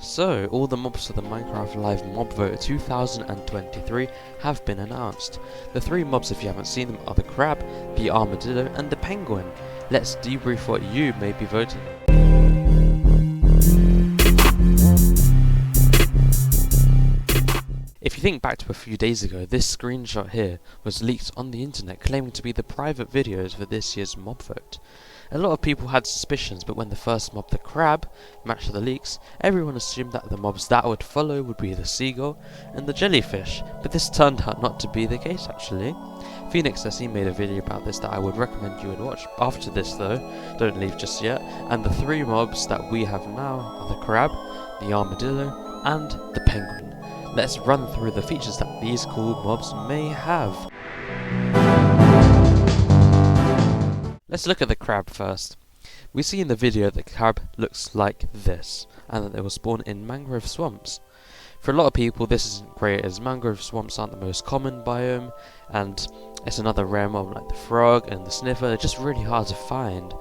So, all the mobs for the Minecraft Live Mob Vote 2023 have been announced. The three mobs, if you haven't seen them, are the crab, the armadillo and the penguin. Let's debrief what you may be voting on. If you think back to a few days ago, this screenshot here was leaked on the internet claiming to be the private videos for this year's mob vote. A lot of people had suspicions, but when the first mob, the crab, matched the leaks, everyone assumed that the mobs that would follow would be the seagull and the jellyfish, but this turned out not to be the case actually. Phoenix SE made a video about this that I would recommend you would watch after this though, don't leave just yet, and the three mobs that we have now are the crab, the armadillo and the penguin. Let's run through the features that these cool mobs may have. Let's look at the crab first. We see in the video that the crab looks like this, and that they will spawn in mangrove swamps. For a lot of people this isn't great, as mangrove swamps aren't the most common biome, and it's another rare mob like the frog and the sniffer. They're just really hard to find.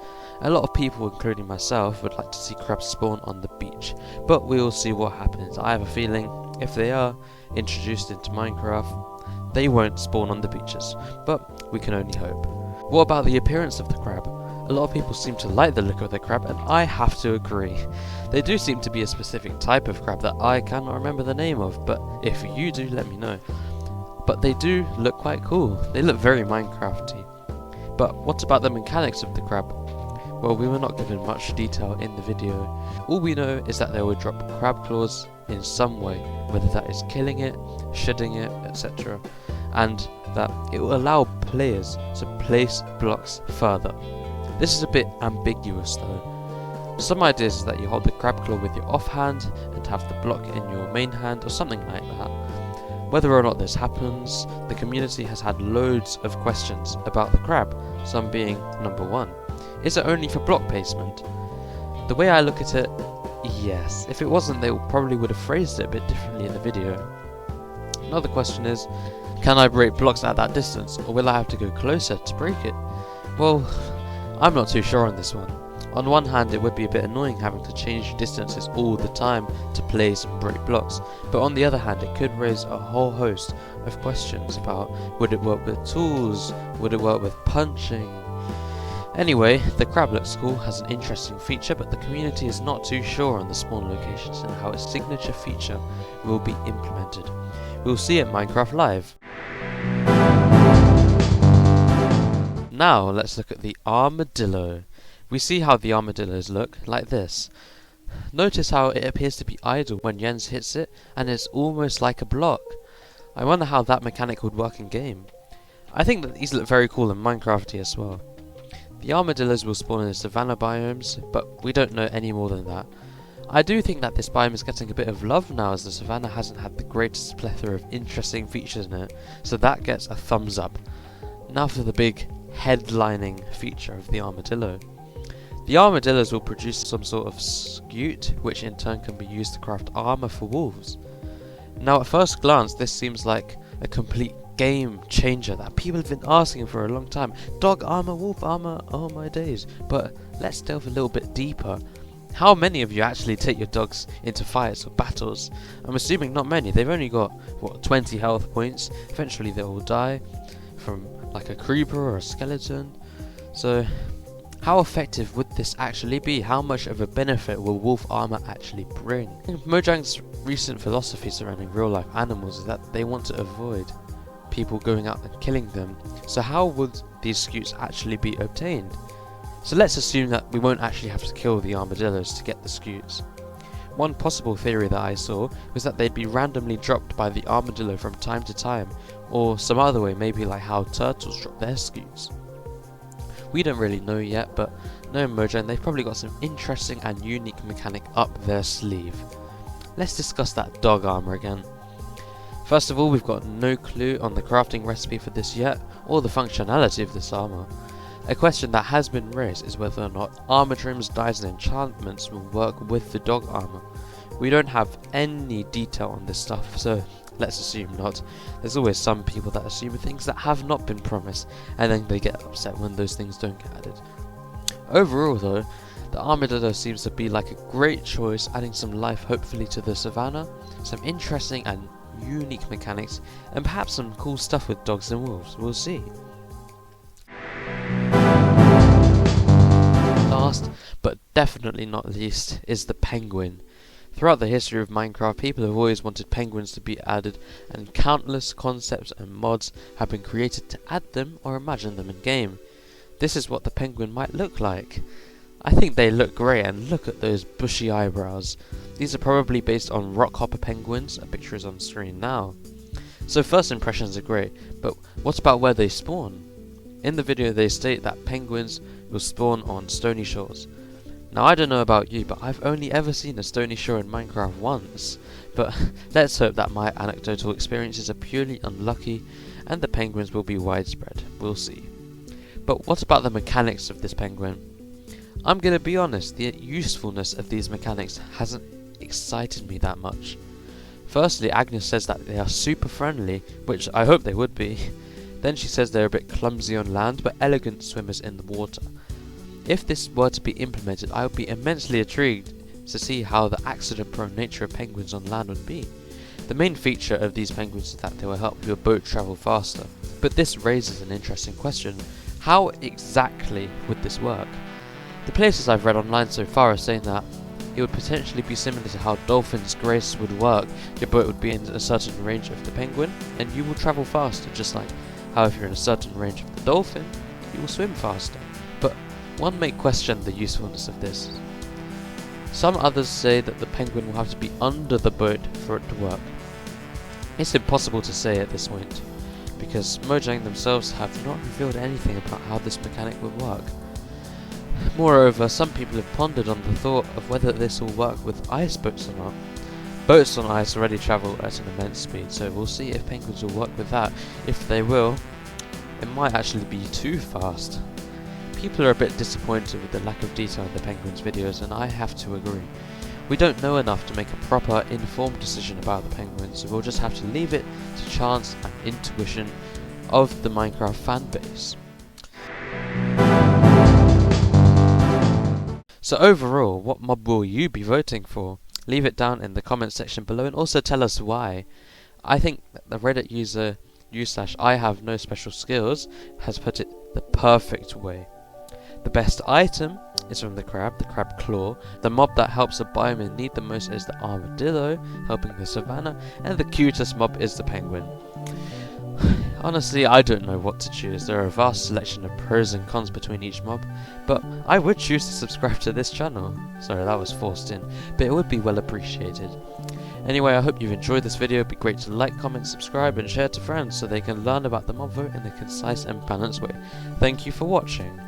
A lot of people, including myself, would like to see crabs spawn on the beach, but we will see what happens. I have a feeling if they are introduced into Minecraft, they won't spawn on the beaches, but we can only hope. What about the appearance of the crab? A lot of people seem to like the look of the crab, and I have to agree. They do seem to be a specific type of crab that I cannot remember the name of, but if you do, let me know. But they do look quite cool. They look very Minecrafty. But what about the mechanics of the crab? Well, we were not given much detail in the video. All we know is that they will drop crab claws in some way, whether that is killing it, shedding it, etc. And that it will allow players to place blocks further. This is a bit ambiguous though. Some ideas is that you hold the crab claw with your offhand and have the block in your main hand or something like that. Whether or not this happens, the community has had loads of questions about the crab, some being number 1. Is it only for block placement? The way I look at it, yes. If it wasn't, they probably would have phrased it a bit differently in the video. Another question is, can I break blocks at that distance, or will I have to go closer to break it? Well, I'm not too sure on this one. On one hand, it would be a bit annoying having to change distances all the time to place and break blocks, but on the other hand, it could raise a whole host of questions about would it work with tools, would it work with punching? Anyway, the crab looks cool, has an interesting feature, but the community is not too sure on the spawn locations and how its signature feature will be implemented. We'll see at Minecraft Live. Now let's look at the armadillo. We see how the armadillos look, like this. Notice how it appears to be idle when Jens hits it, and it's almost like a block. I wonder how that mechanic would work in game. I think that these look very cool and Minecrafty as well. The armadillos will spawn in the savanna biomes, but we don't know any more than that. I do think that this biome is getting a bit of love now, as the savanna hasn't had the greatest plethora of interesting features in it, so that gets a thumbs up. Now for the big headlining feature of the armadillo. The armadillos will produce some sort of scute, which in turn can be used to craft armor for wolves. Now at first glance this seems like a complete game changer that people have been asking for a long time. Dog armor, wolf armor, oh my days. But let's delve a little bit deeper. How many of you actually take your dogs into fights or battles? I'm assuming not many. They've only got, 20 health points. Eventually they will die from like a creeper or a skeleton. So how effective would this actually be? How much of a benefit will wolf armor actually bring? Mojang's recent philosophy surrounding real life animals is that they want to avoid people going out and killing them. So how would these scutes actually be obtained? So let's assume that we won't actually have to kill the armadillos to get the scutes. One possible theory that I saw was that they'd be randomly dropped by the armadillo from time to time, or some other way, maybe like how turtles drop their scutes. We don't really know yet, but knowing Mojang, they've probably got some interesting and unique mechanic up their sleeve. Let's discuss that dog armor again. First of all, we've got no clue on the crafting recipe for this yet, or the functionality of this armor. A question that has been raised is whether or not armor trims, dyes and enchantments will work with the dog armor. We don't have any detail on this stuff, so let's assume not. There's always some people that assume things that have not been promised, and then they get upset when those things don't get added. Overall though, The armadillo seems to be like a great choice, adding some life hopefully to the savannah, some interesting and unique mechanics, and perhaps some cool stuff with dogs and wolves. We'll see. Last, but definitely not least, is the penguin. Throughout the history of Minecraft, people have always wanted penguins to be added, and countless concepts and mods have been created to add them or imagine them in game. This is what the penguin might look like. I think they look great, and look at those bushy eyebrows. These are probably based on rockhopper penguins. A picture is on screen now. So first impressions are great, but what about where they spawn? In the video they state that penguins will spawn on stony shores. Now I don't know about you, but I've only ever seen a stony shore in Minecraft once. But let's hope that my anecdotal experiences are purely unlucky and the penguins will be widespread. We'll see. But what about the mechanics of this penguin? I'm gonna be honest, the usefulness of these mechanics hasn't excited me that much. Firstly, Agnes says that they are super friendly, which I hope they would be. Then she says they're a bit clumsy on land, but elegant swimmers in the water. If this were to be implemented, I would be immensely intrigued to see how the accident-prone nature of penguins on land would be. The main feature of these penguins is that they will help your boat travel faster. But this raises an interesting question. How exactly would this work? The places I've read online so far are saying that it would potentially be similar to how dolphins' grace would work. Your boat would be in a certain range of the penguin, and you will travel faster, just like how if you're in a certain range of the dolphin, you will swim faster. But one may question the usefulness of this. Some others say that the penguin will have to be under the boat for it to work. It's impossible to say at this point, because Mojang themselves have not revealed anything about how this mechanic would work. Moreover, some people have pondered on the thought of whether this will work with ice boats or not. Boats on ice already travel at an immense speed, so we'll see if penguins will work with that. If they will, it might actually be too fast. People are a bit disappointed with the lack of detail in the penguins' videos, and I have to agree. We don't know enough to make a proper, informed decision about the penguins, so we'll just have to leave it to chance and intuition of the Minecraft fanbase. So overall, what mob will you be voting for? Leave it down in the comment section below and also tell us why. I think that the Reddit user u/IHaveNoSpecialSkills has put it the perfect way. The best item is from the crab claw. The mob that helps the biome in need the most is the armadillo, helping the savannah, and the cutest mob is the penguin. Honestly, I don't know what to choose. There are a vast selection of pros and cons between each mob, but I would choose to subscribe to this channel. Sorry, that was forced in, but it would be well appreciated. Anyway, I hope you've enjoyed this video. It'd be great to like, comment, subscribe, and share to friends so they can learn about the mob vote in a concise and balanced way. Thank you for watching.